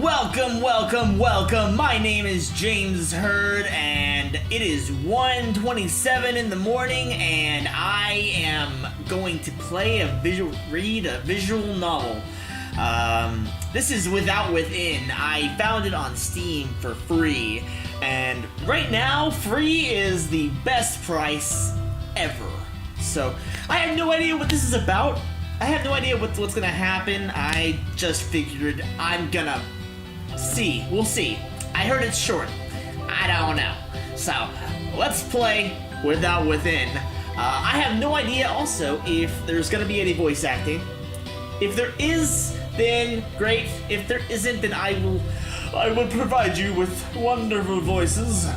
Welcome. My name is James Hurd, and it is 1:27 in the morning, and I am going to read a visual novel. This is Without Within. I found it on Steam for free, and right now, free is the best price ever. So, I have no idea what this is about. I have no idea what's gonna happen. I just figured I'm gonna see. We'll see. I heard it's short. I don't know. So, let's play Without Within. I have no idea also if there's gonna be any voice acting. If there is, then great. If there isn't, then I will provide you with wonderful voices.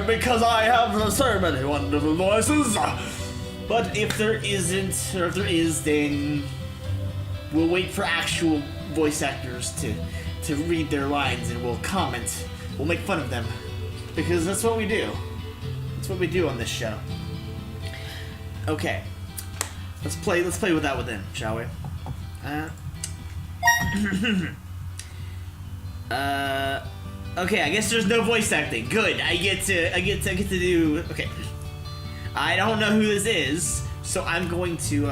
Because I have so many wonderful voices. But if there isn't, or if there is, then we'll wait for actual voice actors to read their lines, and we'll comment. We'll make fun of them. Because that's what we do. That's what we do on this show. Okay. Let's play Without Within, shall we? Okay, I guess there's no voice acting. Good. I get to do. Okay. I don't know who this is, so I'm going to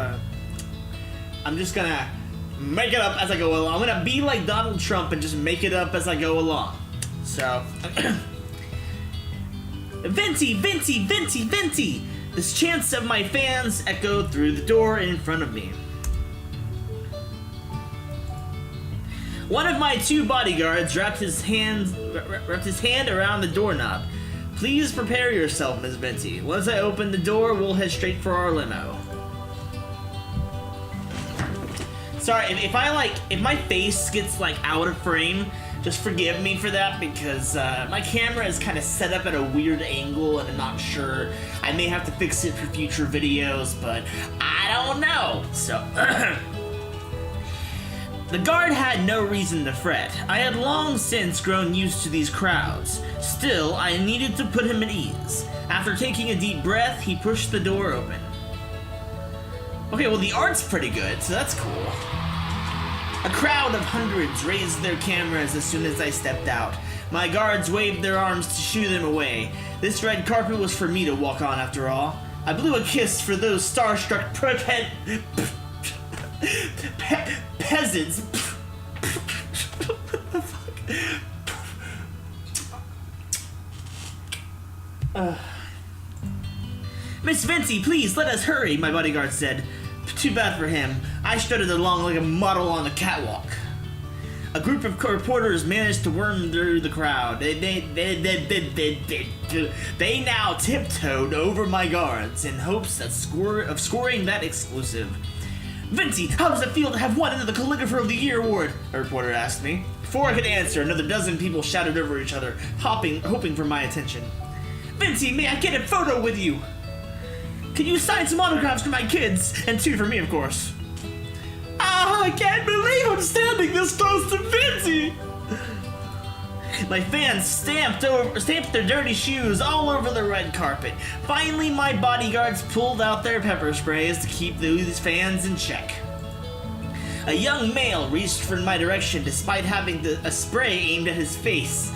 I'm just gonna make it up as I go along. I'm gonna be like Donald Trump and just make it up as I go along. So Venti. This chants of my fans echoed through the door in front of me. One of my two bodyguards wrapped his hand around the doorknob. Please prepare yourself, Ms. Venti. Once I open the door, we'll head straight for our limo. Sorry, if my face gets out of frame, just forgive me for that, because my camera is kind of set up at a weird angle and I'm not sure. I may have to fix it for future videos, but I don't know. So the guard had no reason to fret. I had long since grown used to these crowds. Still, I needed to put him at ease. After taking a deep breath, he pushed the door open. Okay, well, the art's pretty good, so that's cool. A crowd of hundreds raised their cameras as soon as I stepped out. My guards waved their arms to shoo them away. This red carpet was for me to walk on, after all. I blew a kiss for those starstruck peasants. What the fuck? Miss Venti, please, let us hurry, my bodyguard said. Too bad for him. I strutted along like a model on the catwalk. A group of reporters managed to worm through the crowd. They now tiptoed over my guards in hopes of scoring that exclusive. Venti, how does it feel to have won the Calligrapher of the Year award? A reporter asked me. Before I could answer, another dozen people shouted over each other, hoping for my attention. Venti, may I get a photo with you? Can you sign some autographs for my kids? And two for me, of course. I can't believe I'm standing this close to Venti! My fans stamped their dirty shoes all over the red carpet. Finally, my bodyguards pulled out their pepper sprays to keep these fans in check. A young male reached in my direction despite having a spray aimed at his face.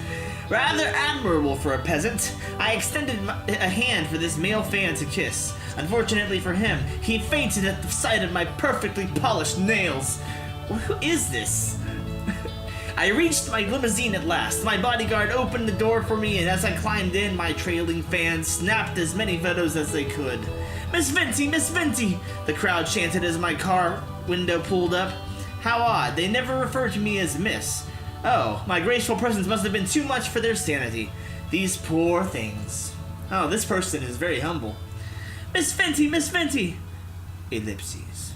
Rather admirable for a peasant, I extended a hand for this male fan to kiss. Unfortunately for him, he fainted at the sight of my perfectly polished nails. Well, who is this? I reached my limousine at last. My bodyguard opened the door for me, and as I climbed in, my trailing fans snapped as many photos as they could. Miss Venti! The crowd chanted as my car window pulled up. How odd, they never refer to me as Miss. Oh, my graceful presence must have been too much for their sanity. These poor things. Oh, this person is very humble. Miss Venti! Ellipses.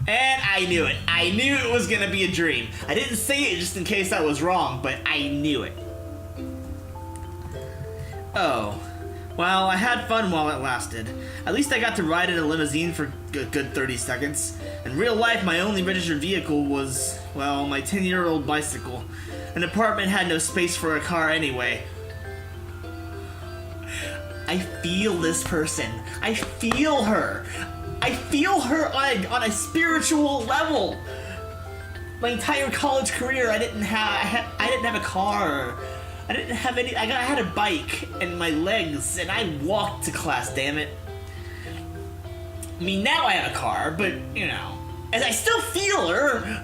And I knew it. I knew it was gonna be a dream. I didn't say it just in case I was wrong, but I knew it. Oh. Well, I had fun while it lasted. At least I got to ride in a limousine for a good 30 seconds. In real life, my only registered vehicle was, well, my 10-year-old bicycle. An apartment had no space for a car anyway. I feel this person. I feel her. I feel her on a spiritual level. My entire college career, I didn't have a car. I didn't have any. I had a bike and my legs, and I walked to class. Damn it. I mean, now I have a car, but you know, and I still feel her.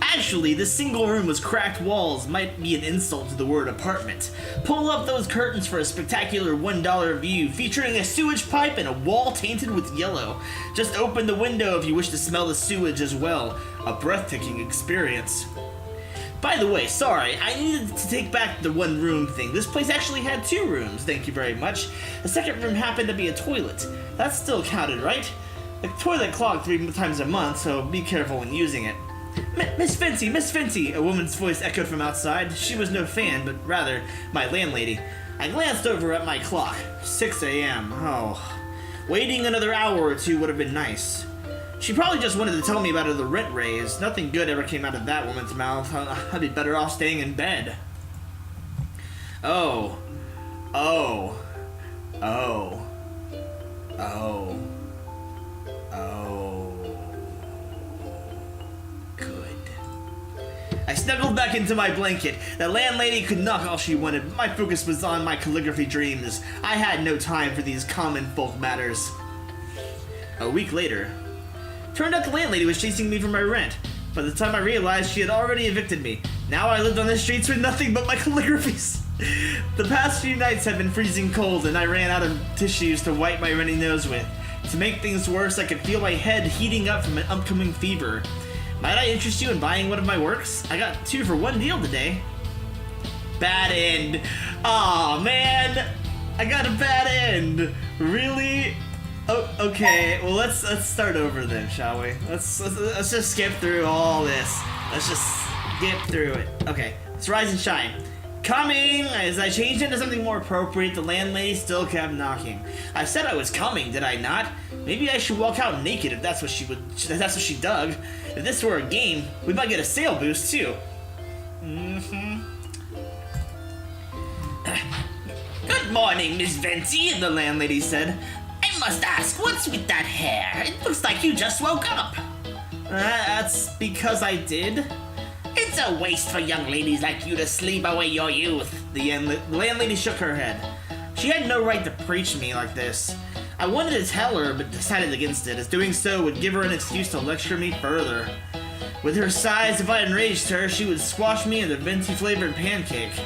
Actually, this single room with cracked walls might be an insult to the word apartment. Pull up those curtains for a spectacular $1 view featuring a sewage pipe and a wall tainted with yellow. Just open the window if you wish to smell the sewage as well. A breathtaking experience. By the way, sorry, I needed to take back the one room thing. This place actually had 2 rooms, thank you very much. The second room happened to be a toilet. That still counted, right? The toilet clogged 3 times a month, so be careful when using it. Miss Finty, a woman's voice echoed from outside. She was no fan, but rather my landlady. I glanced over at my clock. 6 a.m. Oh, waiting another hour or 2 would have been nice. She probably just wanted to tell me about the rent raise. Nothing good ever came out of that woman's mouth. I'd be better off staying in bed. Oh. Good. I snuggled back into my blanket. The landlady could knock all she wanted. My focus was on my calligraphy dreams. I had no time for these common folk matters. A week later, turned out the landlady was chasing me for my rent. By the time I realized, she had already evicted me. Now I lived on the streets with nothing but my calligraphies. The past few nights had been freezing cold, and I ran out of tissues to wipe my runny nose with. To make things worse, I could feel my head heating up from an upcoming fever. Might I interest you in buying one of my works? I got 2 for 1 deal today. Bad end. Aw, man. I got a bad end. Really? Oh, okay. Well, let's start over then, shall we? Let's just skip through all this. Let's just skip through it. Okay. Let's rise and shine. Coming! As I changed into something more appropriate, the landlady still kept knocking. I said I was coming, did I not? Maybe I should walk out naked if that's what she dug. If this were a game, we might get a sale boost too. Good morning, Miss Venti, the landlady said. I must ask, what's with that hair? It looks like you just woke up. That's because I did. It's a waste for young ladies like you to sleep away your youth. The landlady shook her head. She had no right to preach me like this. I wanted to tell her, but decided against it, as doing so would give her an excuse to lecture me further. With her size, if I enraged her, she would squash me in a Venti-flavored pancake.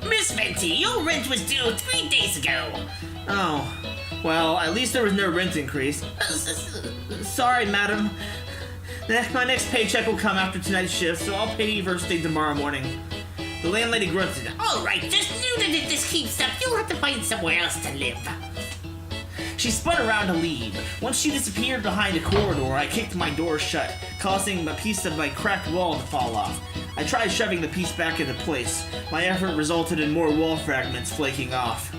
Miss Venti, your rent was due 3 days ago. Oh, well, at least there was no rent increase. Sorry, madam. My next paycheck will come after tonight's shift, so I'll pay you first thing tomorrow morning. The landlady grunted. All right, just knew that if this keeps up, you'll have to find somewhere else to live. She spun around to leave. Once she disappeared behind a corridor, I kicked my door shut, causing a piece of my cracked wall to fall off. I tried shoving the piece back into place. My effort resulted in more wall fragments flaking off.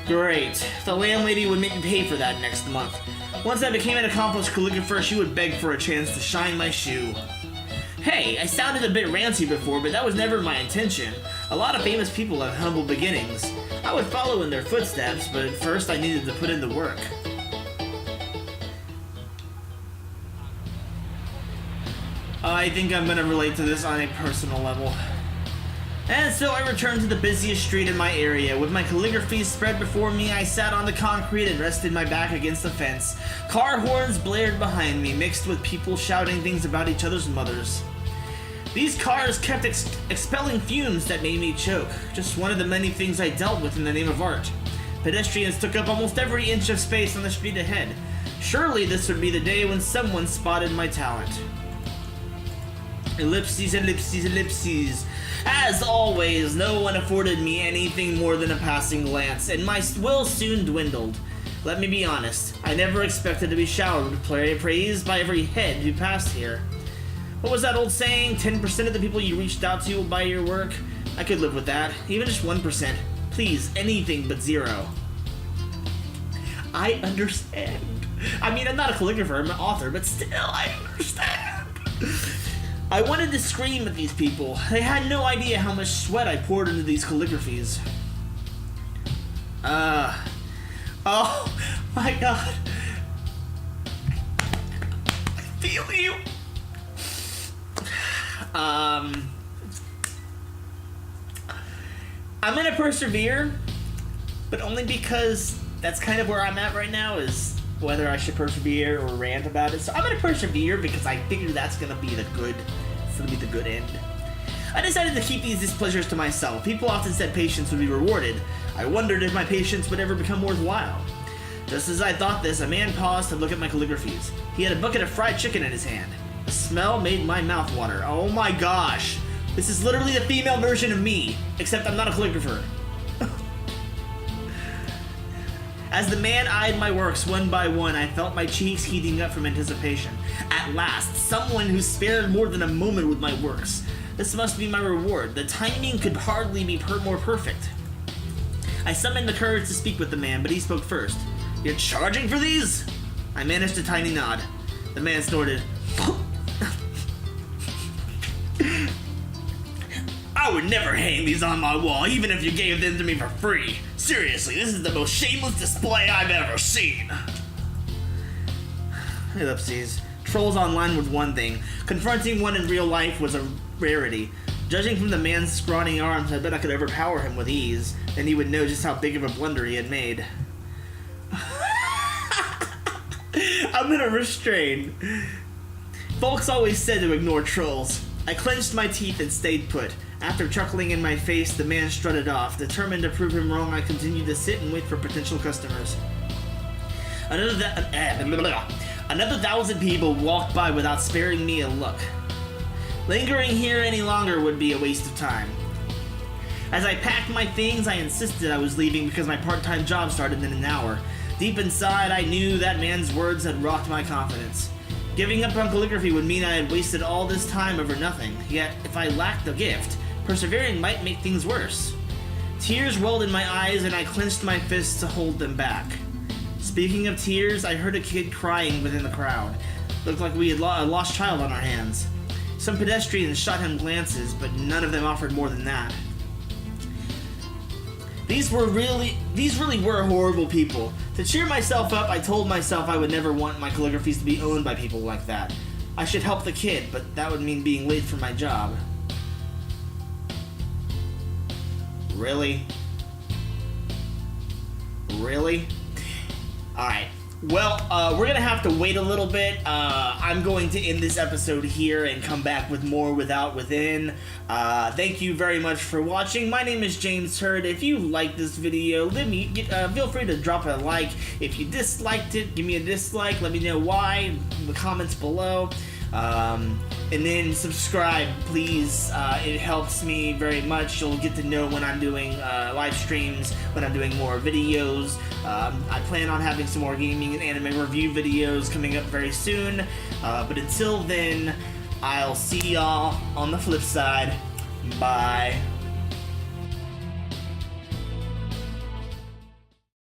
Great. The landlady would make me pay for that next month. Once I became an accomplished calligrapher, she would beg for a chance to shine my shoe. Hey, I sounded a bit ranty before, but that was never my intention. A lot of famous people have humble beginnings. I would follow in their footsteps, but first I needed to put in the work. I think I'm gonna relate to this on a personal level. And so I returned to the busiest street in my area. With my calligraphy spread before me, I sat on the concrete and rested my back against the fence. Car horns blared behind me, mixed with people shouting things about each other's mothers. These cars kept expelling fumes that made me choke. Just one of the many things I dealt with in the name of art. Pedestrians took up almost every inch of space on the street ahead. Surely this would be the day when someone spotted my talent. Ellipses, ellipses, ellipses. As always, no one afforded me anything more than a passing glance, and my will soon dwindled. Let me be honest, I never expected to be showered with praise by every head who passed here. What was that old saying? 10% of the people you reached out to will buy your work? I could live with that. Even just 1%. Please, anything but 0. I understand. I mean, I'm not a calligrapher, I'm an author, but still, I understand. I wanted to scream at these people. They had no idea how much sweat I poured into these calligraphies. Oh my god. I feel you. I'm gonna persevere, but only because that's kind of where I'm at right now, is whether I should persevere or rant about it. So I'm gonna persevere because I figure that's gonna be the good end. I decided to keep these displeasures to myself. People often said patience would be rewarded. I wondered if my patience would ever become worthwhile. Just as I thought this, a man paused to look at my calligraphies. He had a bucket of fried chicken in his hand. The smell made my mouth water. Oh my gosh! This is literally the female version of me, except I'm not a calligrapher. As the man eyed my works one by one, I felt my cheeks heating up from anticipation. At last, someone who spared more than a moment with my works. This must be my reward. The timing could hardly be more perfect. I summoned the courage to speak with the man, but he spoke first. You're charging for these? I managed a tiny nod. The man snorted. I would never hang these on my wall, even if you gave them to me for free. Seriously, this is the most shameless display I've ever seen. Ellipses. Trolls online was one thing. Confronting one in real life was a rarity. Judging from the man's scrawny arms, I bet I could overpower him with ease. Then he would know just how big of a blunder he had made. I'm gonna restrain. Folks always said to ignore trolls. I clenched my teeth and stayed put. After chuckling in my face, the man strutted off. Determined to prove him wrong, I continued to sit and wait for potential customers. Another 1,000 people walked by without sparing me a look. Lingering here any longer would be a waste of time. As I packed my things, I insisted I was leaving because my part-time job started in an hour. Deep inside, I knew that man's words had rocked my confidence. Giving up on calligraphy would mean I had wasted all this time over nothing. Yet, if I lacked the gift, persevering might make things worse. Tears welled in my eyes and I clenched my fists to hold them back. Speaking of tears, I heard a kid crying within the crowd. Looked like we had a lost child on our hands. Some pedestrians shot him glances, but none of them offered more than that. These really were horrible people. To cheer myself up, I told myself I would never want my calligraphies to be owned by people like that. I should help the kid, but that would mean being late for my job. Really? Really? Alright. Well, we're gonna have to wait a little bit. I'm going to end this episode here and come back with more Without Within. Thank you very much for watching. My name is James Hurd. If you liked this video, feel free to drop a like. If you disliked it, give me a dislike. Let me know why in the comments below. And then subscribe, please. It helps me very much. You'll get to know when I'm doing live streams, when I'm doing more videos. I plan on having some more gaming and anime review videos coming up very soon. But until then, I'll see y'all on the flip side. Bye.